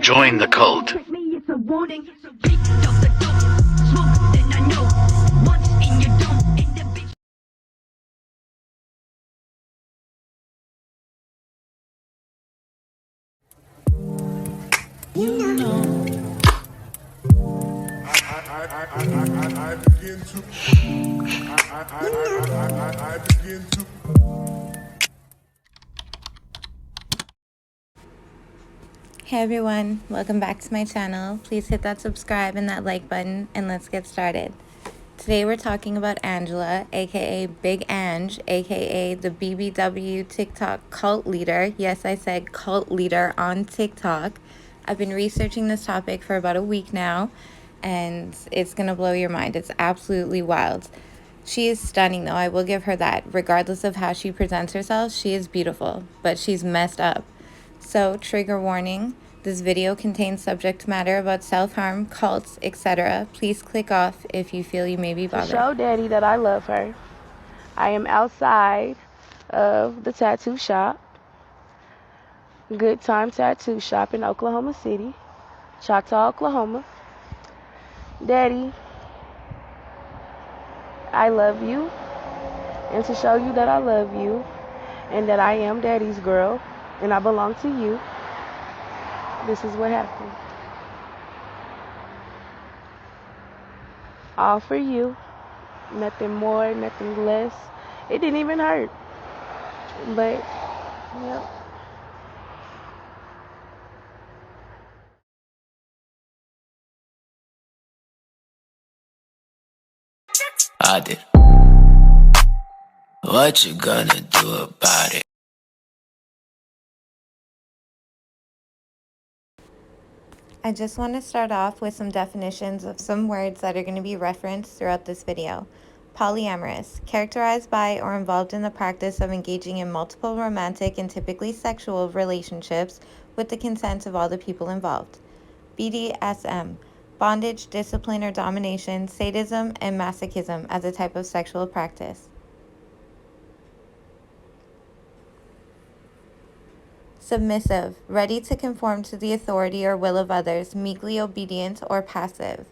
Join the cult. Hey everyone, welcome back to my channel. Please hit that subscribe and that like button and let's get started. Today we're talking about Angela, aka Big Ange, aka the BBW TikTok cult leader. Yes, I said cult leader on TikTok. I've been researching this topic for about a week now and it's gonna blow your mind. It's absolutely wild. She is stunning though, I will give her that. Regardless of how she presents herself, she is beautiful, but she's messed up. So, trigger warning, this video contains subject matter about self-harm, cults, etc. Please click off if you feel you may be bothered. To show Daddy that I love her, I am outside of the tattoo shop, Good Time Tattoo Shop in Oklahoma City, Choctaw, Oklahoma. Daddy, I love you, and to show you that I love you and that I am Daddy's girl and I belong to you, this is what happened. All for you, nothing more, nothing less. It didn't even hurt, but yep. I did. What you gonna do about it? I just want to start off with some definitions of some words that are going to be referenced throughout this video. Polyamorous, characterized by or involved in the practice of engaging in multiple romantic and typically sexual relationships with the consent of all the people involved. BDSM, bondage, discipline or domination, sadism, and masochism as a type of sexual practice. Submissive, ready to conform to the authority or will of others, meekly obedient or passive.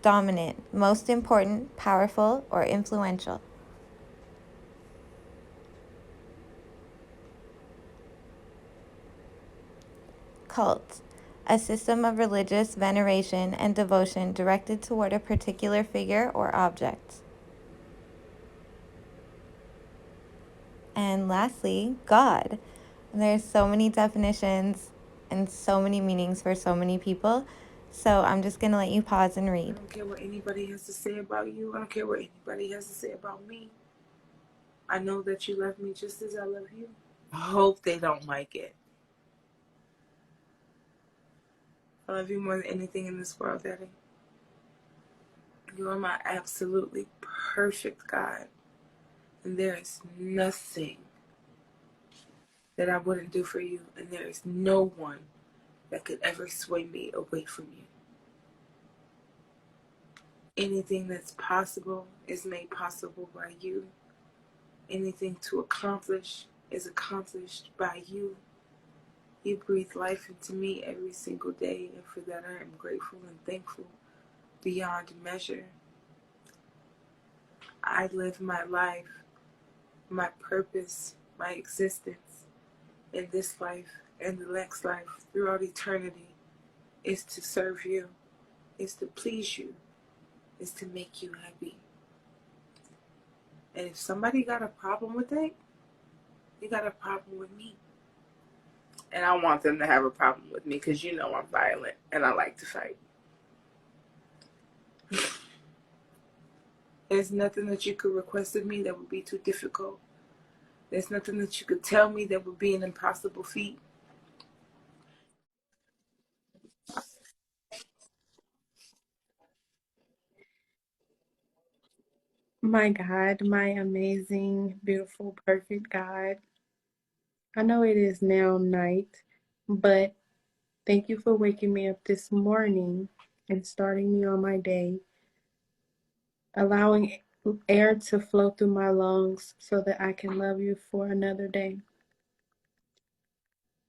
Dominant, most important, powerful, or influential. Cult, a system of religious veneration and devotion directed toward a particular figure or object. And lastly, God. There's so many definitions and so many meanings for so many people. So I'm just going to let you pause and read. I don't care what anybody has to say about you. I don't care what anybody has to say about me. I know that you love me just as I love you. I hope they don't like it. I love you more than anything in this world, Daddy. You are my absolutely perfect God. And there is nothing that I wouldn't do for you. And there is no one that could ever sway me away from you. Anything that's possible is made possible by you. Anything to accomplish is accomplished by you. You breathe life into me every single day, and for that I am grateful and thankful beyond measure. I live my life, my purpose, my existence in this life and the next life throughout eternity is to serve you, is to please you, is to make you happy. And if somebody got a problem with that, you got a problem with me. And I want them to have a problem with me because you know I'm violent and I like to fight. There's nothing that you could request of me that would be too difficult. There's nothing that you could tell me that would be an impossible feat. My God, my amazing, beautiful, perfect God. I know it is now night, but thank you for waking me up this morning and starting me on my day, allowing air to flow through my lungs so that I can love you for another day.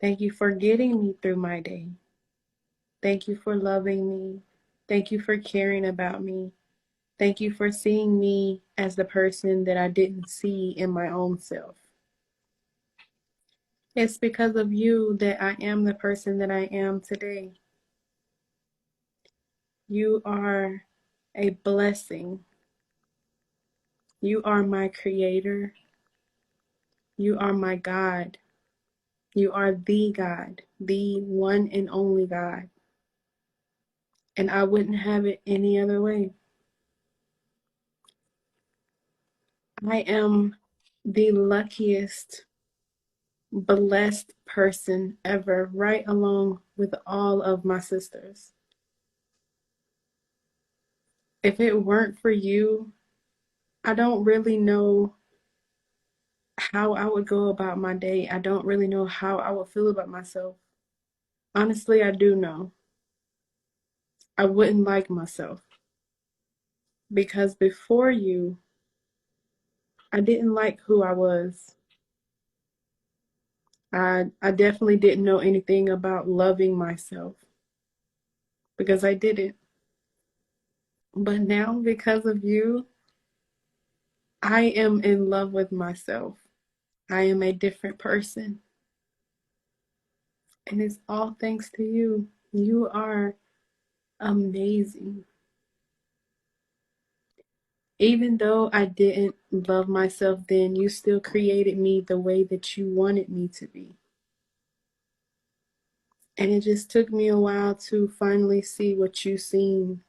Thank you for getting me through my day. Thank you for loving me. Thank you for caring about me. Thank you for seeing me as the person that I didn't see in my own self. It's because of you that I am the person that I am today. You are a blessing. You are my creator. You are my God. You are the God, the one and only God. And I wouldn't have it any other way. I am the luckiest, blessed person ever, right along with all of my sisters. If it weren't for you, I don't really know how I would go about my day. I don't really know how I would feel about myself. Honestly, I do know. I wouldn't like myself because before you, I didn't like who I was. I definitely didn't know anything about loving myself because I didn't. But now, because of you, I am in love with myself. I am a different person. And it's all thanks to you. You are amazing. Even though I didn't love myself then, you still created me the way that you wanted me to be. And it just took me a while to finally see what you seen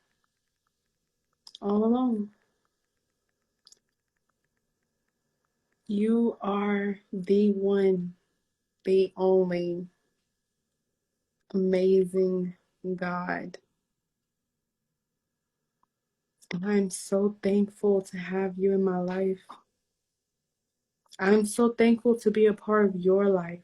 all along. You are the one, the only amazing God. And I'm so thankful to have you in my life. I'm so thankful to be a part of your life.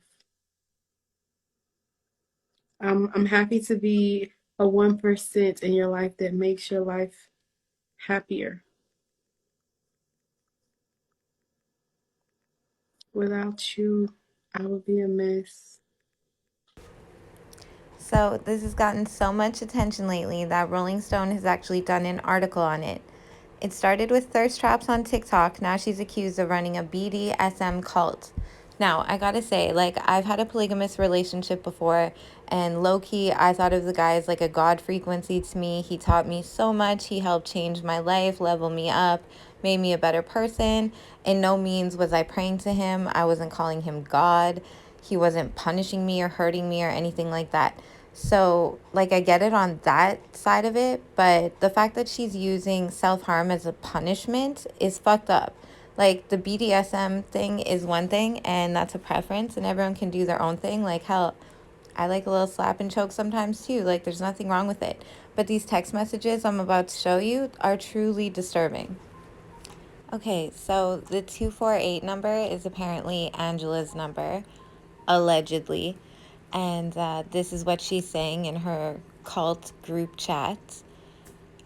I'm happy to be a 1% in your life that makes your life happier. Without you, I would be a mess. So this has gotten so much attention lately that Rolling Stone has actually done an article on it. It started with thirst traps on TikTok. Now she's accused of running a BDSM cult. Now, I gotta say, like, I've had a polygamous relationship before, and low-key, I thought of the guy as like a god frequency to me. He taught me so much. He helped change my life, level me up, made me a better person. In no means was I praying to him. I wasn't calling him God. He wasn't punishing me or hurting me or anything like that. So, like, I get it on that side of it, but the fact that she's using self-harm as a punishment is fucked up. Like, the BDSM thing is one thing, and that's a preference, and everyone can do their own thing. Like, hell, I like a little slap and choke sometimes too. Like, there's nothing wrong with it. But these text messages I'm about to show you are truly disturbing. Okay, so the 248 number is apparently Angela's number, allegedly. And this is what she's saying in her cult group chat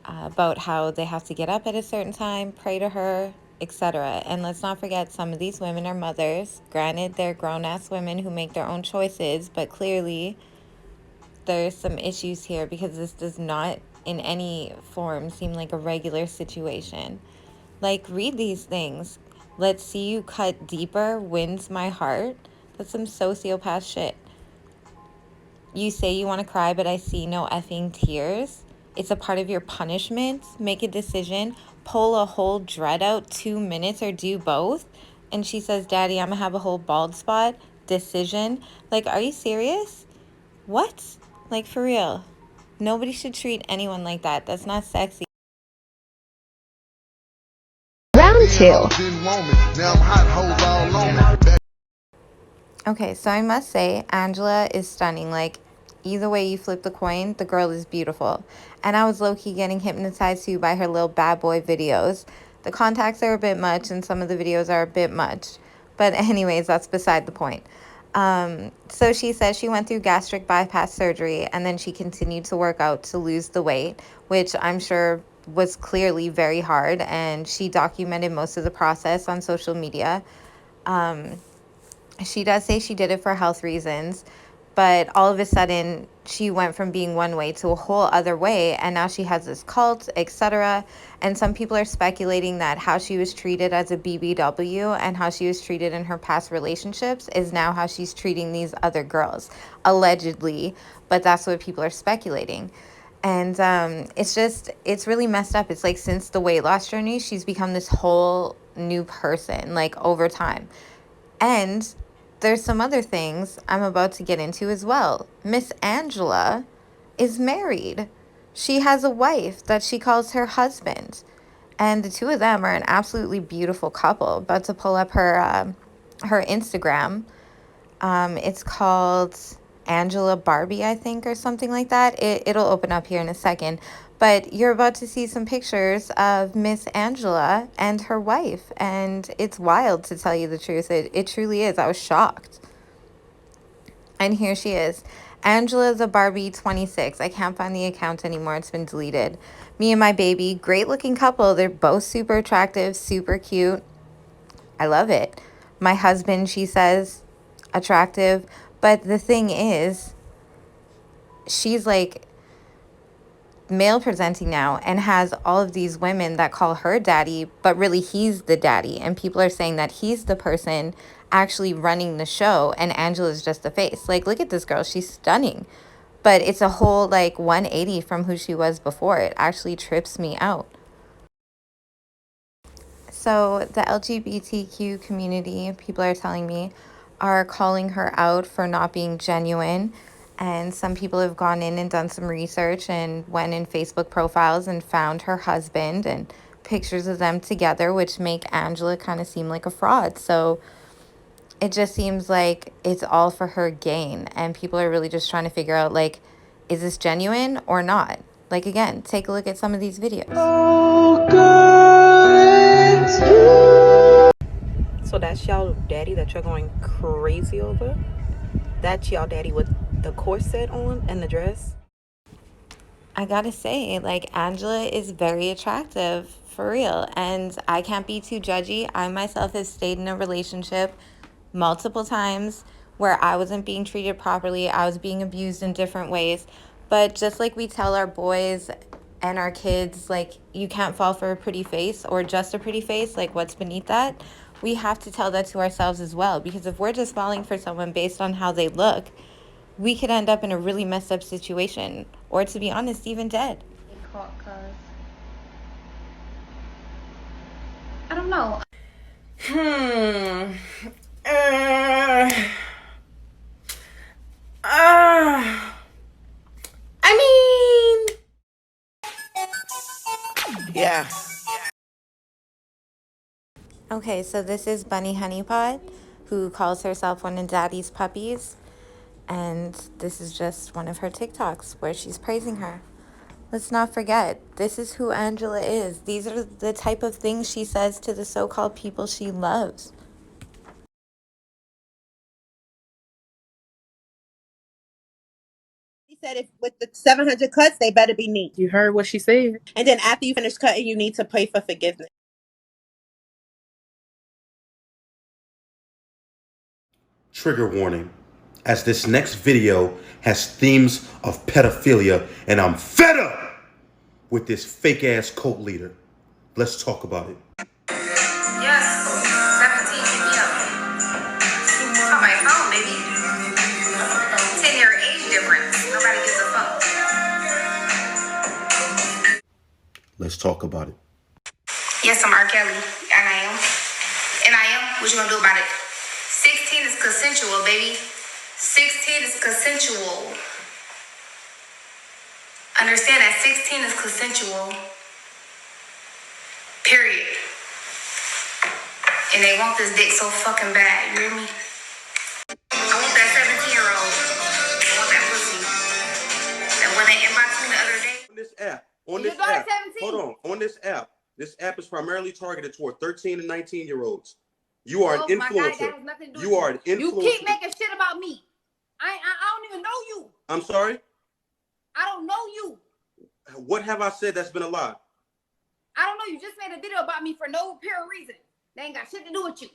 about how they have to get up at a certain time, pray to her, etc. And let's not forget, some of these women are mothers. Granted, they're grown-ass women who make their own choices, but clearly there's some issues here because this does not in any form seem like a regular situation. Like, read these things. Let's see you cut deeper wins my heart. That's some sociopath shit. You say you want to cry, but I see no effing tears. It's a part of your punishment. Make a decision. Pull a whole dread out 2 minutes or do both. And she says, Daddy, I'm going to have a whole bald spot. Decision. Like, are you serious? What? Like, for real. Nobody should treat anyone like that. That's not sexy. Round two. Okay, so I must say, Angela is stunning. Like, either way you flip the coin, the girl is beautiful. And I was low-key getting hypnotized too by her little bad boy videos. The contacts are a bit much, and some of the videos are a bit much. But anyways, that's beside the point. So she says she went through gastric bypass surgery, and then she continued to work out to lose the weight, which I'm sure was clearly very hard, and she documented most of the process on social media. She does say she did it for health reasons, but all of a sudden she went from being one way to a whole other way, and now she has this cult, etc. And some people are speculating that how she was treated as a BBW and how she was treated in her past relationships is now how she's treating these other girls, allegedly, but that's what people are speculating. And it's really messed up. It's like since the weight loss journey, she's become this whole new person, like over time. And there's some other things I'm about to get into as well. Miss Angela is married. She has a wife that she calls her husband. And the two of them are an absolutely beautiful couple. About to pull up her Instagram. It's called Angela Barbie, I think, or something like that. It'll open up here in a second. But you're about to see some pictures of Miss Angela and her wife. And it's wild, to tell you the truth. It truly is. I was shocked. And here she is. Angela the Barbie 26. I can't find the account anymore. It's been deleted. Me and my baby. Great looking couple. They're both super attractive, super cute. I love it. My husband, she says, attractive. But the thing is, she's like male presenting now and has all of these women that call her daddy, but really he's the daddy. And people are saying that he's the person actually running the show and Angela's just the face. Like, look at this girl. She's stunning. But it's a whole like 180 from who she was before. It actually trips me out. So the LGBTQ community, people are telling me, are calling her out for not being genuine. And some people have gone in and done some research and went in Facebook profiles and found her husband and pictures of them together, which make Angela kind of seem like a fraud. So it just seems like it's all for her gain. And people are really just trying to figure out, like, is this genuine or not? Like, again, take a look at some of these videos. So that's y'all daddy that you're going crazy over? That's y'all daddy with the corset on and the dress? I gotta say, like, Angela is very attractive, for real. And I can't be too judgy. I myself have stayed in a relationship multiple times where I wasn't being treated properly. I was being abused in different ways. But just like we tell our boys and our kids, like, you can't fall for a pretty face or just a pretty face, like, what's beneath that? We have to tell that to ourselves as well. Because if we're just falling for someone based on how they look, we could end up in a really messed up situation, or to be honest, even dead. I don't know. I mean, yeah. Okay, so this is Bunny Honeypot, who calls herself one of Daddy's puppies. And this is just one of her TikToks where she's praising her. Let's not forget, this is who Angela is. These are the type of things she says to the so-called people she loves. He said if with the 700 cuts, they better be neat. You heard what she said. And then after you finish cutting, you need to pray for forgiveness. Trigger warning, as this next video has themes of pedophilia and I'm fed up with this fake ass cult leader. Let's talk about it. Yes, 17, hit me up. On my phone, baby. 10-year age difference. Nobody gives a fuck. Let's talk about it. Yes, I'm R. Kelly, and I am. And I am. What you gonna do about it? 16 is consensual, baby. 16 is consensual. Understand that 16 is consensual. Period. And they want this dick so fucking bad, you hear me? I want that 17-year-old. I want that pussy. And when they inboxed me the other day. On this app, hold on this app is primarily targeted toward 13 and 19-year-olds. You are an influencer. You are an influencer. You keep making shit about me. I don't even know you. I'm sorry? I don't know you. What have I said that's been a lie? I don't know. You just made a video about me for no apparent reason. They ain't got shit to do with you.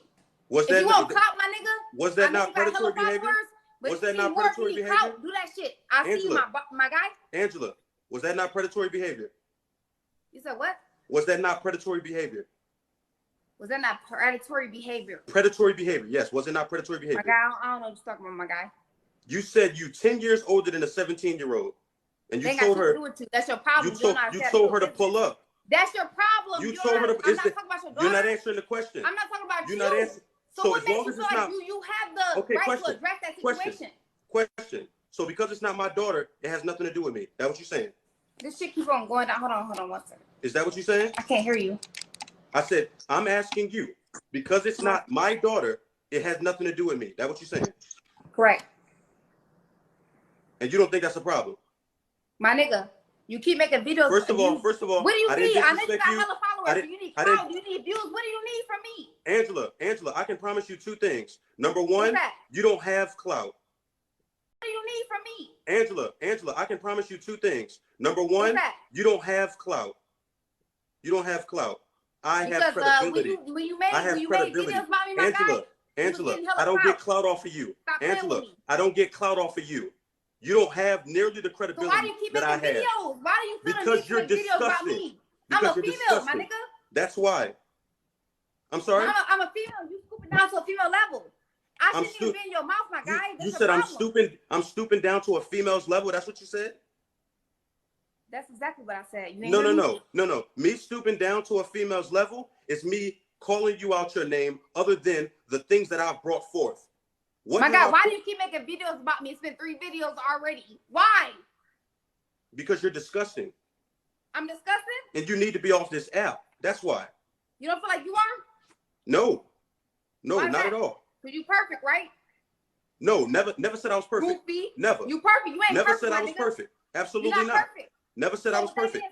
Was if that you won't clout my nigga, was that not predatory behavior? But Was you that need not more if you predatory need behavior? clout. Do that shit. I see Angela. my guy. Angela, was that not predatory behavior? You said what? Was that not predatory behavior? Was that not predatory behavior? Predatory behavior, yes. Was it not predatory behavior? My guy, I don't know what you're talking about, my guy. You said you 10 years older than a 17-year-old. And you They told her. Do it too. That's your problem. You told her to pull up. That's your problem. You told her to. I'm not talking about your daughter. You're not answering the question. I'm not talking about you're you. Not answering. So what makes you feel like you have the right to address that situation? Question. So because it's not my daughter, it has nothing to do with me. That what you're saying? This shit keep on going down. Hold on one second. Is that what you're saying? I can't hear you. I said, I'm asking you, because it's not my daughter, it has nothing to do with me. That what you're saying? Correct. And you don't think that's a problem? My nigga, you keep making videos. First of all, what do you need? I know you got hella followers. You need clout. You need views. What do you need from me? Angela, I can promise you two things. Number one, you don't have clout. What do you need from me? Angela, I can promise you two things. Number one, you don't have clout. You don't have clout. I have credibility. When you made videos about me, my guy, Angela, I don't get clout off of you. Angela, I don't get clout off of you. You don't have nearly the credibility so why do you keep that I have. Videos? Why do you because you're disgusting. Videos about me? I'm a female, my nigga. That's why. I'm sorry? I'm a female. You scooping down to a female level. I shouldn't even be in your mouth, my guy. You said I'm stooping down to a female's level. That's what you said? That's exactly what I said. No. Me stooping down to a female's level is me calling you out your name other than the things that I've brought forth. My God, why do you keep making videos about me? It's been 3 videos already. Why? Because you're disgusting. I'm disgusting? And you need to be off this app. That's why. You don't feel like you are? No, not at all. Because you perfect, right? No, never said I was perfect. Goofy. Never. You perfect. You ain't never perfect. Never said I was perfect. Absolutely You're not. Perfect. Never said I was perfect.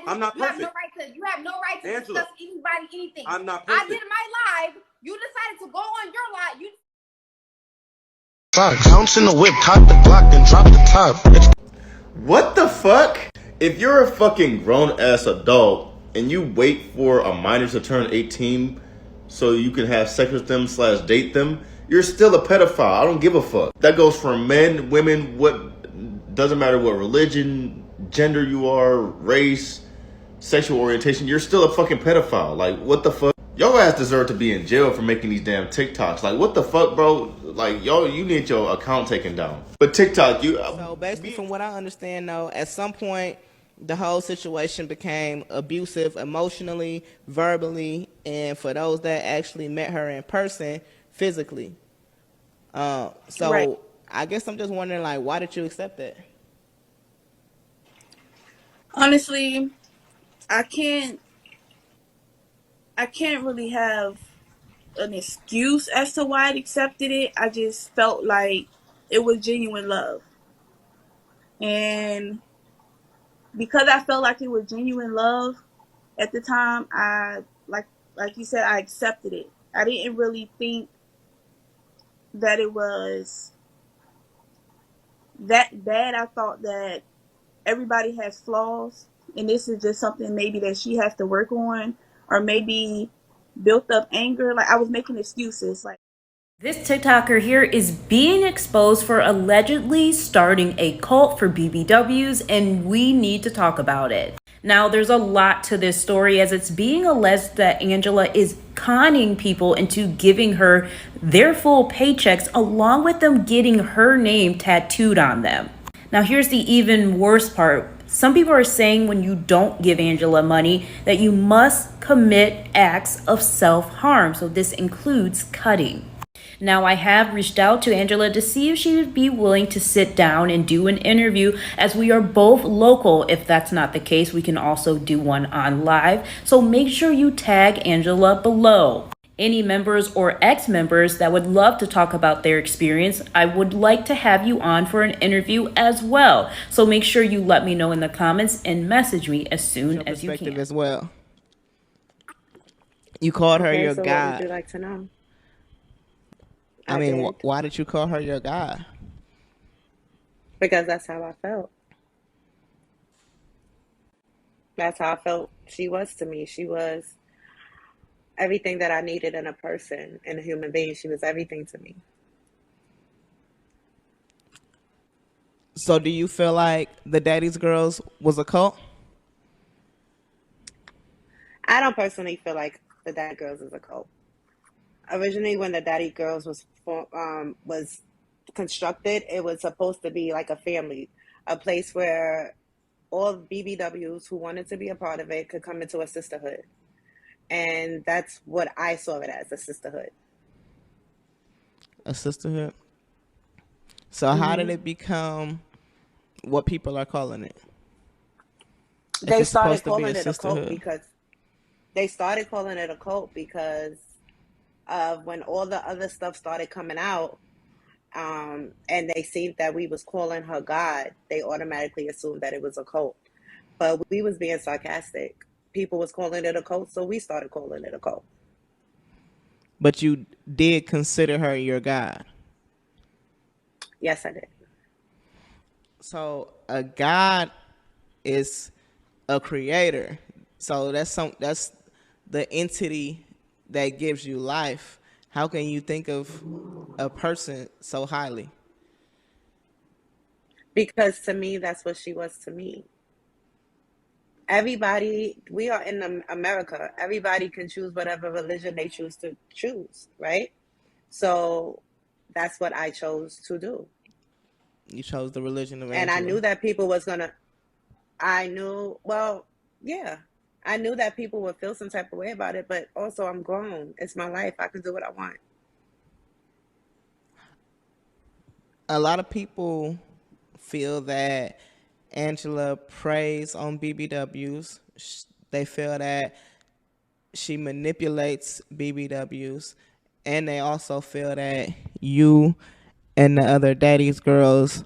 I'm not perfect. You have no right to Angela, discuss anybody, anything. I'm not perfect. I did my live. You decided to go on your live. You bounce in the whip, cock the Glock, then drop the top. What the fuck? If you're a fucking grown-ass adult and you wait for a minor to turn 18 so you can have sex with them / date them, you're still a pedophile. I don't give a fuck. That goes for men, women, doesn't matter what religion, gender you are, race, sexual orientation, you're still a fucking pedophile. Like, what the fuck? Your ass deserve to be in jail for making these damn TikToks. Like, what the fuck, bro? Like, you need your account taken down. But TikTok, So basically, from what I understand, though, at some point, the whole situation became abusive emotionally, verbally, and for those that actually met her in person, physically. So I guess I'm just wondering, like, why did you accept that? Honestly, I can't really have an excuse as to why I accepted it. I just felt like it was genuine love. And because I felt like it was genuine love at the time, I like you said, I accepted it. I didn't really think that it was that bad. I thought that everybody has flaws, and this is just something maybe that she has to work on, or maybe built up anger. Like, I was making excuses. Like, this TikToker here is being exposed for allegedly starting a cult for BBWs, and we need to talk about it. Now, there's a lot to this story, as it's being alleged that Angela is conning people into giving her their full paychecks, along with them getting her name tattooed on them. Now, here's the even worse part. Some people are saying when you don't give Angela money that you must commit acts of self-harm. So this includes cutting. Now, I have reached out to Angela to see if she would be willing to sit down and do an interview, as we are both local. If that's not the case, we can also do one on live. So make sure you tag Angela below. Any members or ex-members that would love to talk about their experience, I would like to have you on for an interview as well. So make sure you let me know in the comments and message me as soon as you can. As well. You called her your so guy. What would you like to know? I mean, why did you call her your guy? Because that's how I felt. That's how I felt she was to me. She was everything that I needed in a person, in a human being. She was everything to me. So do you feel like the Daddy's Girls was a cult? I don't personally feel like the Daddy Girls is a cult. Originally, when the Daddy Girls was constructed, it was supposed to be like a family, a place where all BBWs who wanted to be a part of it could come into a sisterhood. And that's what I saw it as, a sisterhood. A sisterhood? So how did it become what people are calling it? They started calling it a cult because of when all the other stuff started coming out, and they seen that we was calling her God, they automatically assumed that it was a cult. But we was being sarcastic. People was calling it a cult, so we started calling it a cult. But you did consider her your God? Yes, I did. So a God is a creator. So that's the entity that gives you life. How can you think of a person so highly? Because to me, that's what she was to me. Everybody, we are in America. Everybody can choose whatever religion they choose to choose, right? So that's what I chose to do. You chose the religion of Angela. And I knew that people was gonna, I knew that people would feel some type of way about it, but also I'm grown. It's my life. I can do what I want. A lot of people feel that Angela preys on BBWs. They feel that she manipulates BBWs, and they also feel that you and the other Daddy's Girls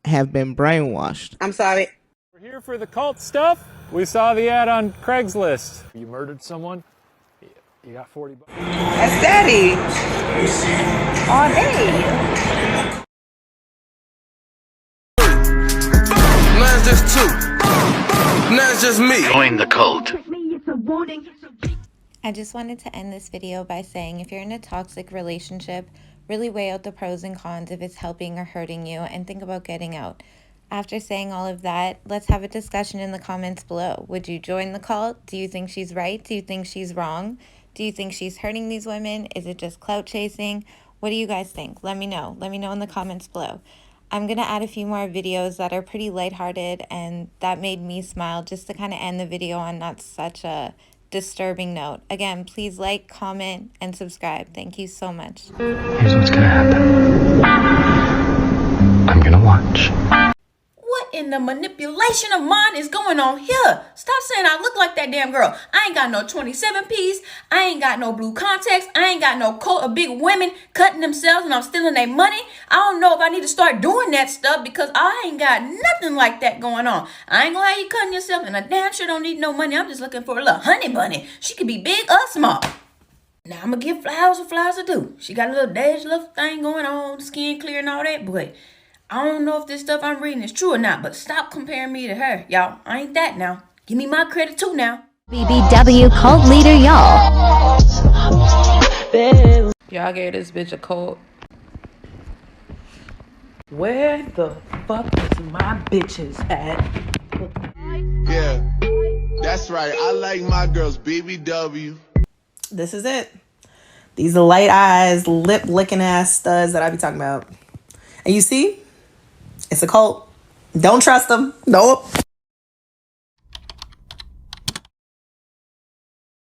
have been brainwashed. I'm sorry. We're here for the cult stuff. We saw the ad on Craigslist. You murdered someone, you got $40. That's Daddy. All day. Now it's just two. Now it's just me. Join the cult. I just wanted to end this video by saying if you're in a toxic relationship, really weigh out the pros and cons if it's helping or hurting you and think about getting out. After saying all of that, let's have a discussion in the comments below. Would you join the cult? Do you think she's right? Do you think she's wrong? Do you think she's hurting these women? Is it just clout chasing? What do you guys think? Let me know. Let me know in the comments below. I'm going to add a few more videos that are pretty lighthearted and that made me smile just to kind of end the video on not such a disturbing note. Again, please like, comment, and subscribe. Thank you so much. Here's what's gonna happen. I'm gonna watch. What in the manipulation of mine is going on here? Stop saying I look like that damn girl. I ain't got no 27 piece. I ain't got no blue contacts. I ain't got no coat of big women cutting themselves and I'm stealing their money. I don't know if I need to start doing that stuff because I ain't got nothing like that going on. I ain't gonna have you cutting yourself and I damn sure don't need no money. I'm just looking for a little honey bunny. She could be big or small. Now I'm gonna give flowers what flowers to do. She got a little dash, little thing going on, skin clear and all that, but I don't know if this stuff I'm reading is true or not, but stop comparing me to her, y'all. I ain't that now. Give me my credit too now. BBW cult leader, y'all. Y'all gave this bitch a cult. Where the fuck is my bitches at? Yeah, that's right. I like my girls BBW. This is it. These are light eyes, lip licking ass studs that I be talking about. And you see, it's a cult. Don't trust them. Nope.